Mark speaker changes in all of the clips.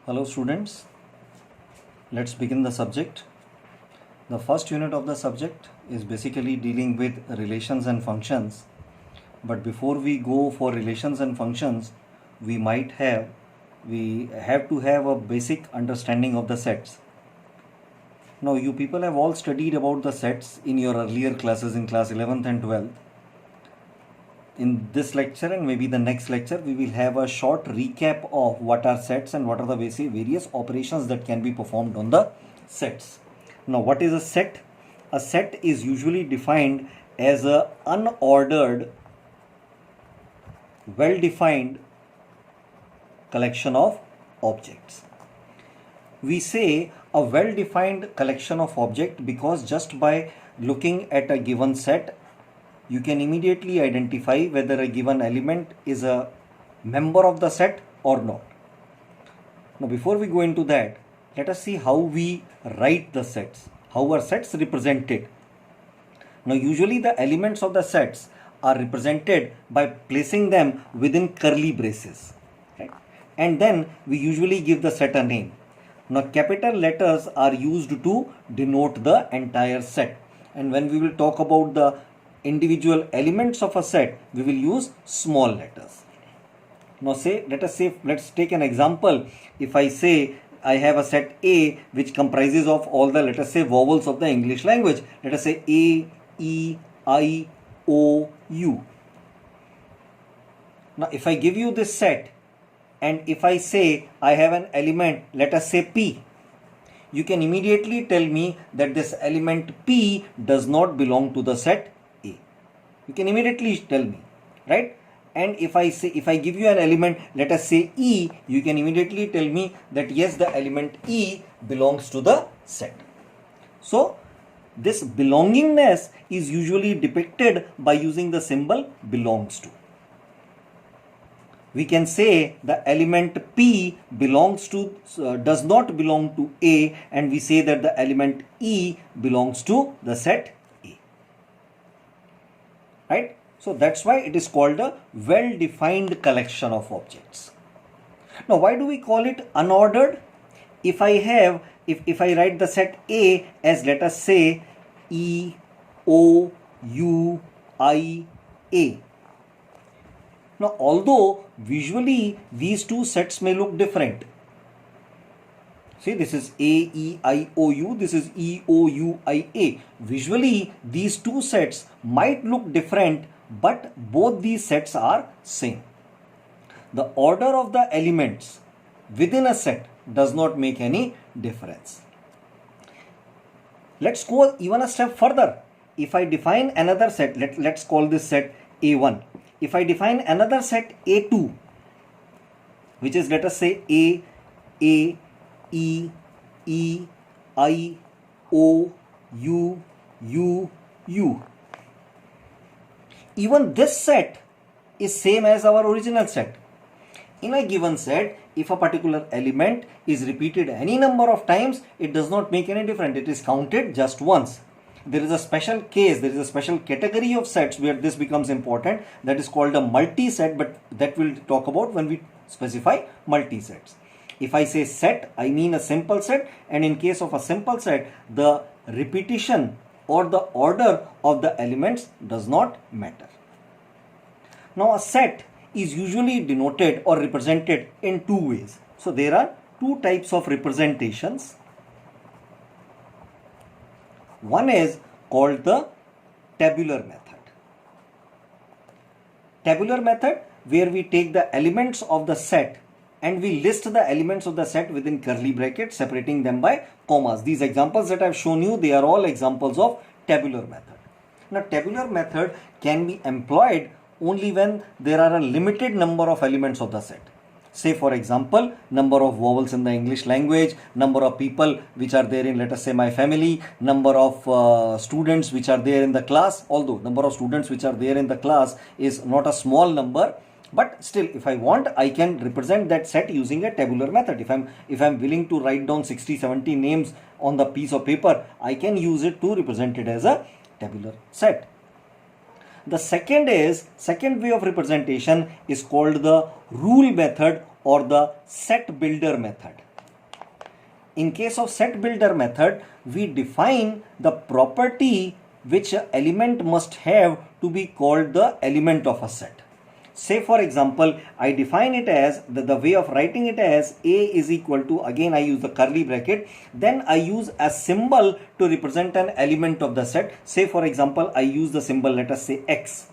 Speaker 1: Hello students, let's begin the subject. The first unit of the subject is basically dealing with relations and functions. But before we go for relations and functions, we have to have a basic understanding of the sets. Now you people have all studied about the sets in your earlier classes in class 11th and 12th. In this lecture and maybe the next lecture, we will have a short recap of what are sets and what are the various operations that can be performed on the sets. Now, what is a set? A set is usually defined as a unordered, well-defined collection of objects. We say a well-defined collection of objects because just by looking at a given set, you can immediately identify whether a given element is a member of the set or not. Now, before we go into that, let us see how we write the sets, how are sets represented. Now, usually the elements of the sets are represented by placing them within curly braces, right? And then we usually give the set a name. Now, capital letters are used to denote the entire set, and when we will talk about the individual elements of a set, we will use small letters. Now let's take an example. If I say I have a set A which comprises of all the, let us say, vowels of the English language. Let us say A, E, I, O, U. Now if I give you this set and if I say I have an element, let us say P, you can immediately tell me that this element P does not belong to the set A. You can immediately tell me, right? And if I give you an element, let us say E, you can immediately tell me that yes, the element E belongs to the set. So this belongingness is usually depicted by using the symbol belongs to. We can say the element P belongs to does not belong to A, and we say that the element E belongs to the set A, right? So that's why it is called a well-defined collection of objects. Now, why do we call it unordered? If I write the set A as, let us say, E, O, U, I, A. Now, although visually these two sets may look different. See, this is A, E, I, O, U. This is E, O, U, I, A. Visually, these two sets might look different, but both these sets are same. The order of the elements within a set does not make any difference. Let's go even a step further. If I define another set, let's call this set A1. If I define another set A2, which is, let us say, A, E, E, I, O, U, U, U. Even this set is same as our original set. In a given set, if a particular element is repeated any number of times, it does not make any difference. It is counted just once. There is a special case, there is a special category of sets where this becomes important. That is called a multi-set, but that we'll talk about when we specify multi-sets. If I say set, I mean a simple set, and in case of a simple set, the repetition or the order of the elements does not matter. Now, a set is usually denoted or represented in two ways. So, there are two types of representations. One is called the tabular method. Tabular method, where we take the elements of the set and we list the elements of the set within curly brackets, separating them by commas. These examples that I have shown you, they are all examples of tabular method. Now, tabular method can be employed only when there are a limited number of elements of the set. Say, for example, number of vowels in the English language, number of people which are there in, let us say, my family, number of students which are there in the class. Although number of students which are there in the class is not a small number, but still, if I want, I can represent that set using a tabular method. If I'm willing to write down 60-70 names on the piece of paper, I can use it to represent it as a tabular set. The second way of representation is called the rule method or the set builder method. in case of set builder method, we define the property which an element must have to be called the element of a set. Say for example, I define it as the way of writing it as A is equal to, again I use the curly bracket, then I use a symbol to represent an element of the set. Say for example, I use the symbol, let us say X.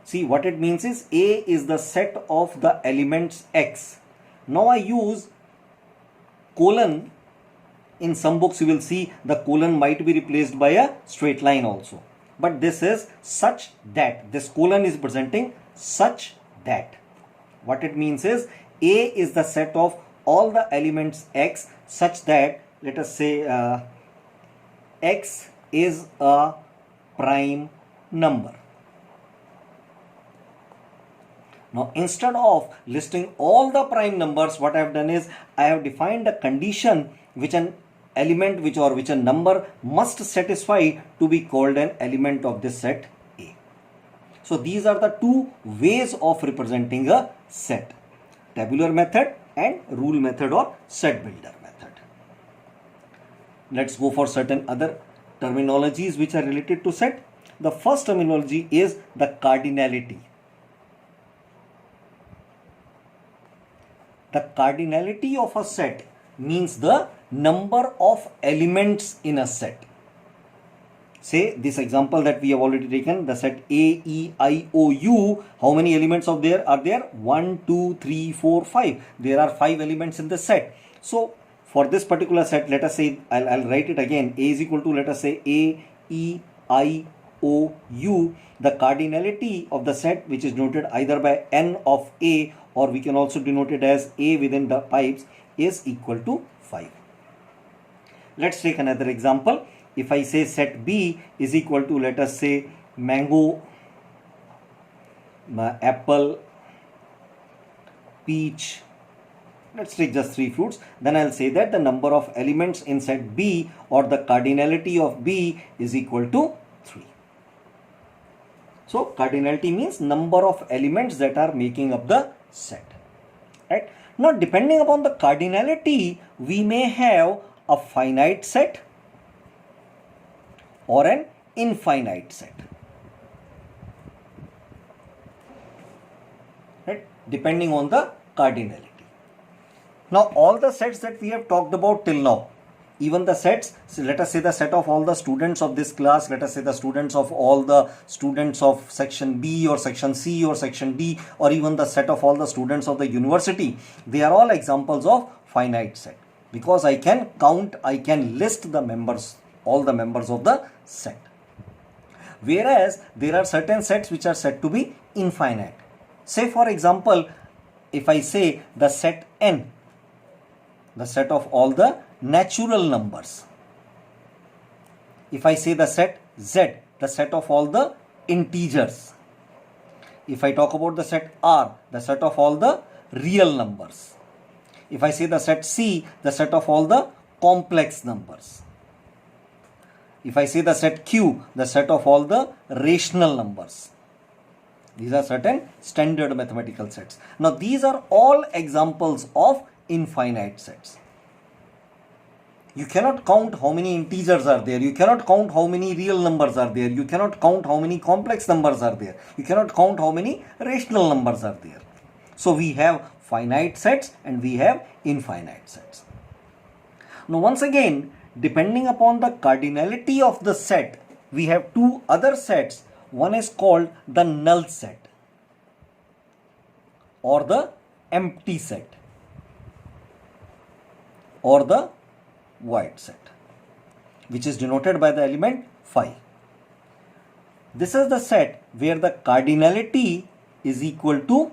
Speaker 1: See, what it means is A is the set of the elements X. Now I use colon. In some books you will see the colon might be replaced by a straight line also. But this is such that, this colon is presenting such that. What it means is A is the set of all the elements X such that, let us say X is a prime number. Now instead of listing all the prime numbers, what I have done is I have defined a condition which an element which a number must satisfy to be called an element of this set A. So these are the two ways of representing a set: tabular method and rule method or set builder method. Let's go for certain other terminologies which are related to set. The first terminology is the cardinality. The cardinality of a set means the number of elements in a set. Say this example that we have already taken, the set A, E, I, O, U. How many elements are there? 1, 2, 3, 4, 5. There are 5 elements in the set. So for this particular set, let us say, I'll write it again. A is equal to, let us say, A, E, I, O, U. The cardinality of the set, which is noted either by N of A, or we can also denote it as A within the pipes, is equal to 5. Let's take another example. If I say set B is equal to, let us say, mango, apple, peach, let's take just 3 fruits, then I'll say that the number of elements in set B, or the cardinality of B, is equal to 3. So cardinality means number of elements that are making up the set, right? Now depending upon the cardinality, we may have a finite set or an infinite set, right? Depending on the cardinality. Now all the sets that we have talked about till now, even the sets, so let us say the set of all the students of this class, let us say the students of all the students of section B or section C or section D, or even the set of all the students of the university, they are all examples of finite set, because I can count, I can list the members, all the members of the set. Whereas there are certain sets which are said to be infinite. Say for example, if I say the set N, the set of all the natural numbers. If I say the set Z, the set of all the integers. If I talk about the set R, the set of all the real numbers. If I say the set C, the set of all the complex numbers. If I say the set Q, the set of all the rational numbers. These are certain standard mathematical sets. Now these are all examples of infinite sets. You cannot count how many integers are there. You cannot count how many real numbers are there. You cannot count how many complex numbers are there. You cannot count how many rational numbers are there. So we have finite sets and we have infinite sets. Now once again, depending upon the cardinality of the set, we have two other sets. One is called the null set or the empty set or the void set, which is denoted by the element phi. This is the set where the cardinality is equal to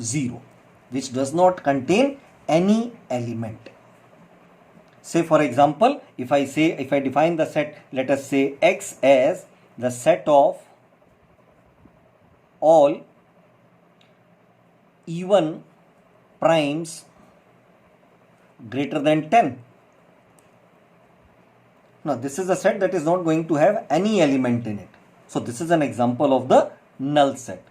Speaker 1: 0, which does not contain any element. Say for example, if I define the set, let us say X as the set of all even primes greater than 10. Now this is a set that is not going to have any element in it. So this is an example of the null set.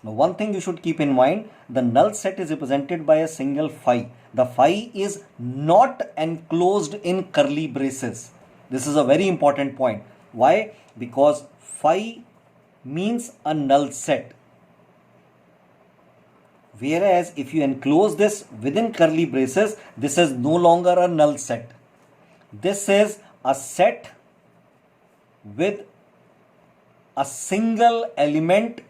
Speaker 1: Now, one thing you should keep in mind, the null set is represented by a single phi. The phi is not enclosed in curly braces. This is a very important point. Why? Because phi means a null set. Whereas if you enclose this within curly braces, this is no longer a null set. This is a set with a single element,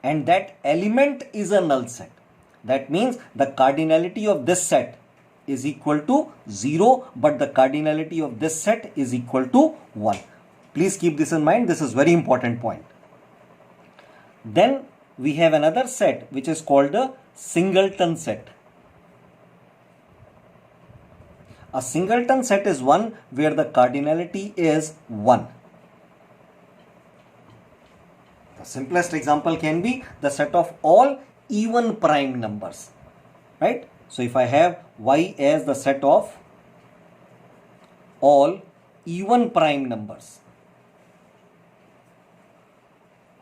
Speaker 1: and that element is a null set. That means the cardinality of this set is equal to 0, but the cardinality of this set is equal to 1. Please keep this in mind. This is very important point. Then we have another set which is called a singleton set. A singleton set is one where the cardinality is 1. The simplest example can be the set of all even prime numbers, right? So if I have y as the set of all even prime numbers.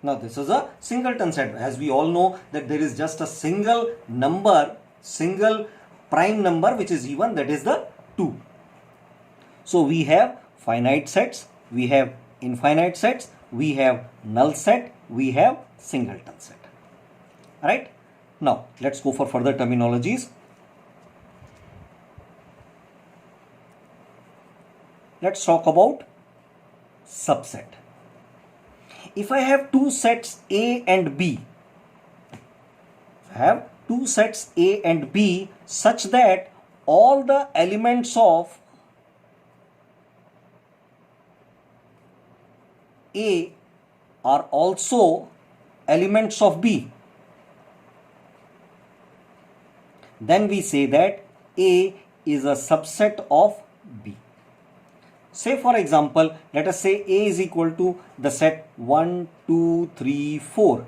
Speaker 1: Now this is a singleton set. As we all know that there is just a single number, single prime number which is even, that is the 2. So we have finite sets, we have infinite sets, we have null set, we have singleton set. Alright? Now let's go for further terminologies. Let's talk about subset. If I have two sets A and B, such that all the elements of A are also elements of B, then we say that A is a subset of B. Say for example, let us say A is equal to the set 1, 2, 3, 4,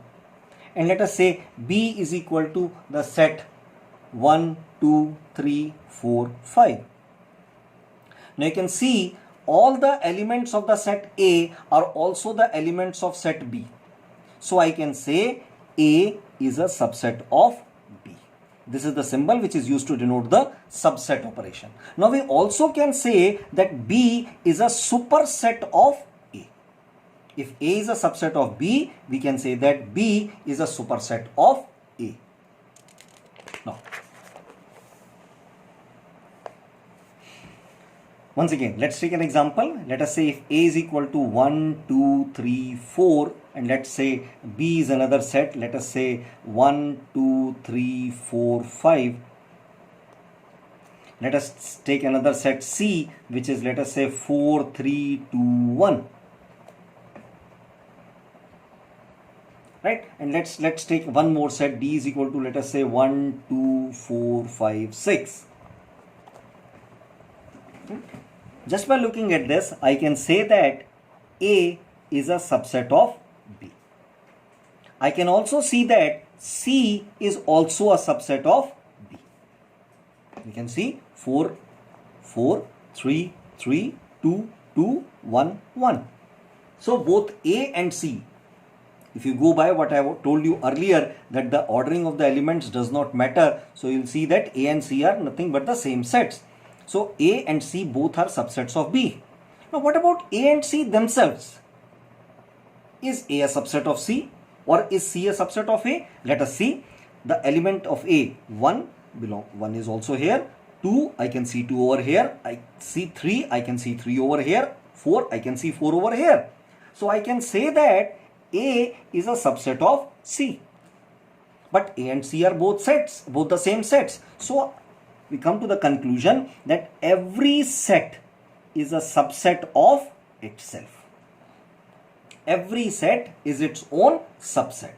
Speaker 1: and let us say B is equal to the set 1, 2, 3, 4, 5. Now you can see all the elements of the set A are also the elements of set B. So I can say A is a subset of B. This is the symbol which is used to denote the subset operation. Now we also can say that B is a superset of A. If A is a subset of B, we can say that B is a superset of A. Now, once again, let's take an example. Let us say if A is equal to 1, 2, 3, 4, and let's say B is another set. Let us say 1, 2, 3, 4, 5. Let us take another set C, which is, let us say 4, 3, 2, 1. Right? And let's take one more set. D is equal to, let us say 1, 2, 4, 5, 6. Just by looking at this, I can say that A is a subset of B. I can also see that C is also a subset of B. You can see 4, 4, 3, 3, 2, 2, 1, 1. So both A and C, if you go by what I told you earlier, that the ordering of the elements does not matter. So you'll see that A and C are nothing but the same sets. So A and C both are subsets of B. Now what about A and C themselves? Is A a subset of C, or is C a subset of A? Let us see. The element of A, 1 is also here. 2, I can see 2 over here. I see 3, I can see 3 over here. 4, I can see 4 over here. So I can say that A is a subset of C. But A and C are both the same sets. So we come to the conclusion that every set is a subset of itself. Every set is its own subset.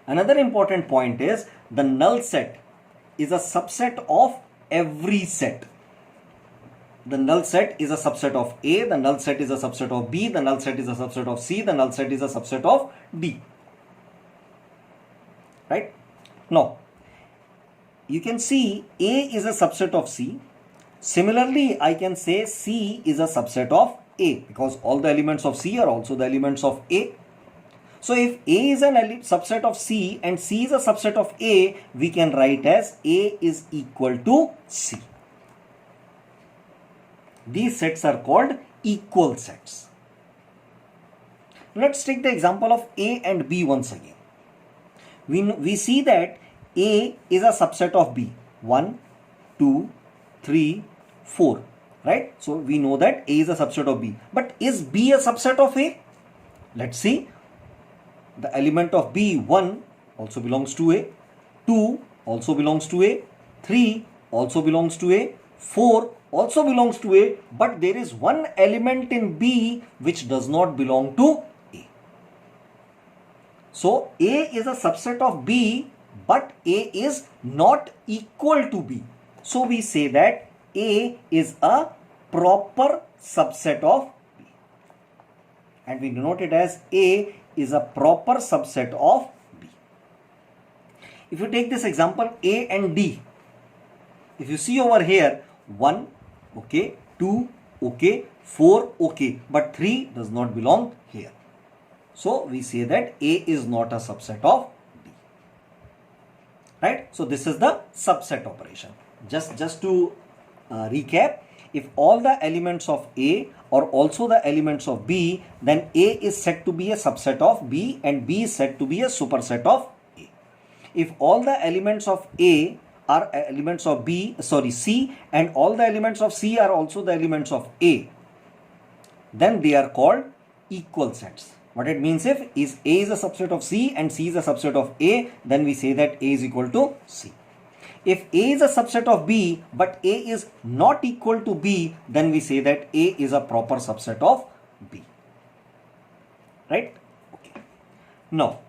Speaker 1: Another important point is the null set is a subset of every set. The null set is a subset of A, the null set is a subset of B, the null set is a subset of C, the null set is a subset of D. Right? Now, you can see A is a subset of C. Similarly, I can say C is a subset of A, because all the elements of C are also the elements of A. So if A is an subset of C and C is a subset of A, we can write as A is equal to C. These sets are called equal sets. Let's take the example of A and B once again. We see that A is a subset of B. 1, 2, 3, 4. Right? So we know that A is a subset of B. But is B a subset of A? Let's see. The element of B, 1, also belongs to A. 2 also belongs to A. 3 also belongs to A. 4 also belongs to A. But there is one element in B which does not belong to A. So A is a subset of B, but A is not equal to B. So we say that A is a proper subset of B. And we denote it as A is a proper subset of B. If you take this example A and D, if you see over here 1, okay, 2, okay, 4, okay, but 3 does not belong here. So we say that A is not a subset of B. Right? So this is the subset operation. Just to recap, if all the elements of A are also the elements of B, then A is said to be a subset of B and B is said to be a superset of A. If all the elements of A are elements of C, and all the elements of C are also the elements of A, then they are called equal sets. What it means, if A is a subset of C and C is a subset of A, then we say that A is equal to C. If A is a subset of B, but A is not equal to B, then we say that A is a proper subset of B. Right? Okay. Now,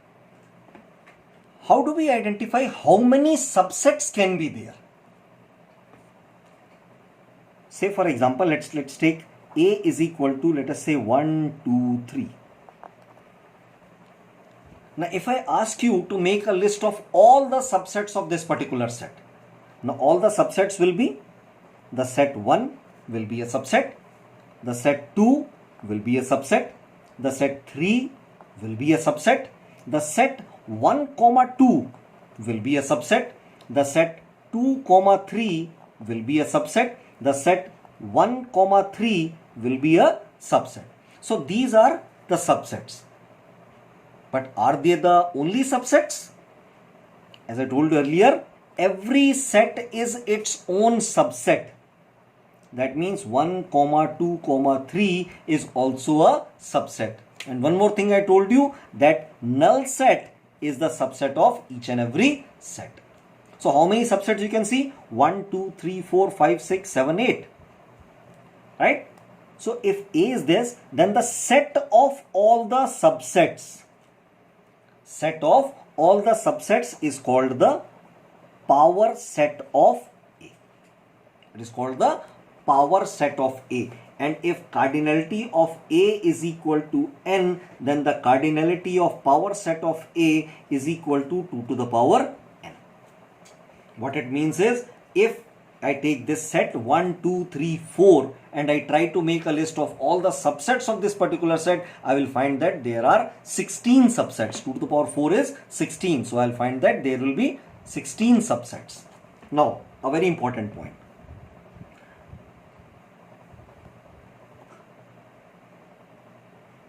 Speaker 1: how do we identify how many subsets can be there? Say for example, let's take A is equal to, let us say 1, 2, 3. Now, if I ask you to make a list of all the subsets of this particular set, now all the subsets will be, the set 1 will be a subset, the set 2 will be a subset, the set 3 will be a subset, the set 1, 2 will be a subset, the set 2, 3 will be a subset, the set 1, 3 will be a subset. So these are the subsets. But are they the only subsets? As I told you earlier, every set is its own subset. That means 1, 2, 3 is also a subset. And one more thing I told you, that null set is the subset of each and every set. So how many subsets you can see? 1, 2, 3, 4, 5, 6, 7, 8. Right? So if A is this, then the set of all the subsets, is called the power set of A. It is called the power set of A. And if cardinality of A is equal to n, then the cardinality of power set of A is equal to 2 to the power n. What it means is, if I take this set 1, 2, 3, 4 and I try to make a list of all the subsets of this particular set, I will find that there are 16 subsets. 2 to the power 4 is 16. So I will find that there will be 16 subsets. Now, a very important point.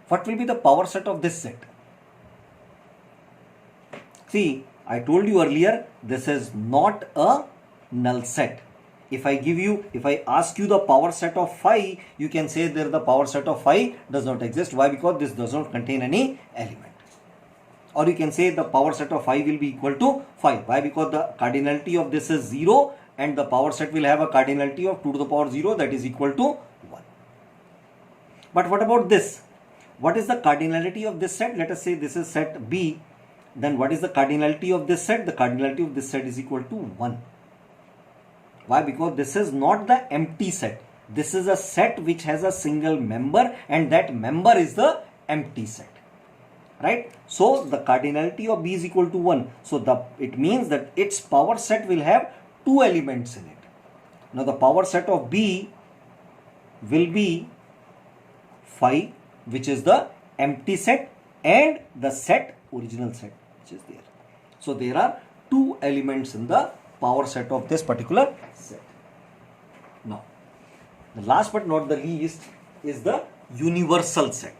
Speaker 1: What will be the power set of this set? See, I told you earlier, this is not a null set. If I ask you the power set of 5, you can say that the power set of 5 does not exist. Why? Because this does not contain any element. Or you can say the power set of 5 will be equal to 5. Why? Because the cardinality of this is 0 and the power set will have a cardinality of 2 to the power 0, that is equal to 1. But what about this? What is the cardinality of this set? Let us say this is set B. Then what is the cardinality of this set? The cardinality of this set is equal to 1. Why? Because this is not the empty set. This is a set which has a single member, and that member is the empty set. Right? So the cardinality of B is equal to 1. So it means that its power set will have 2 elements in it. Now the power set of B will be 5, which is the empty set, and the set, original set which is there. So there are two elements in the power set of this particular set. Now, the last but not the least is the universal set.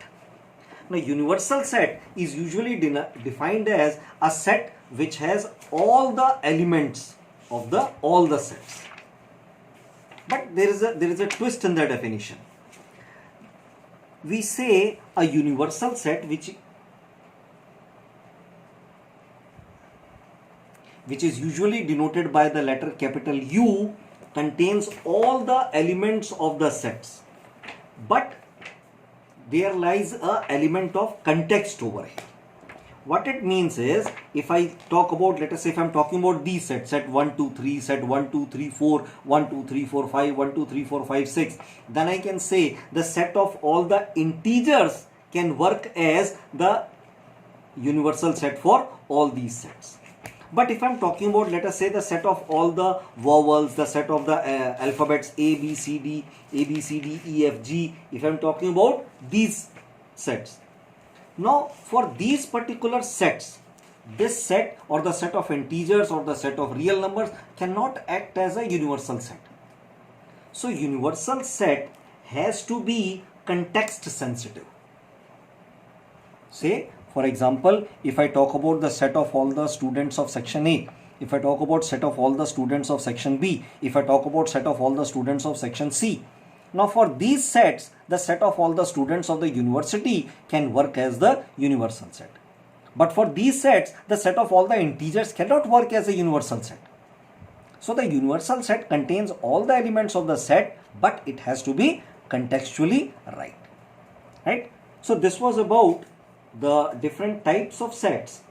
Speaker 1: Now, universal set is usually defined as a set which has all the elements of all the sets. But there is a twist in the definition. We say a universal set which is usually denoted by the letter capital U contains all the elements of the sets, but there lies a element of context over here. What it means is, if I talk about, let us say if I am talking about these sets, set 1, 2, 3, set 1, 2, 3, 4, 1, 2, 3, 4, 5, 1, 2, 3, 4, 5, 6, then I can say the set of all the integers can work as the universal set for all these sets. But if I am talking about, let us say, the set of all the vowels, the set of the alphabets A, B, C, D, E, F, G, if I am talking about these sets. Now, for these particular sets, this set or the set of integers or the set of real numbers cannot act as a universal set. So, universal set has to be context sensitive. Say, for example, if I talk about the set of all the students of section A, if I talk about set of all the students of section B, if I talk about set of all the students of section C. Now for these sets, the set of all the students of the university can work as the universal set. But for these sets, the set of all the integers cannot work as a universal set. So the universal set contains all the elements of the set, but it has to be contextually right. Right? So this was about the different types of sets.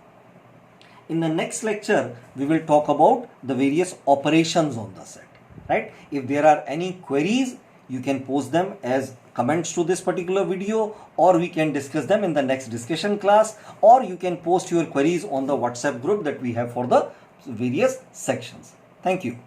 Speaker 1: In the next lecture, we will talk about the various operations on the set. Right? If there are any queries, you can post them as comments to this particular video, or we can discuss them in the next discussion class, or you can post your queries on the WhatsApp group that we have for the various sections. Thank you.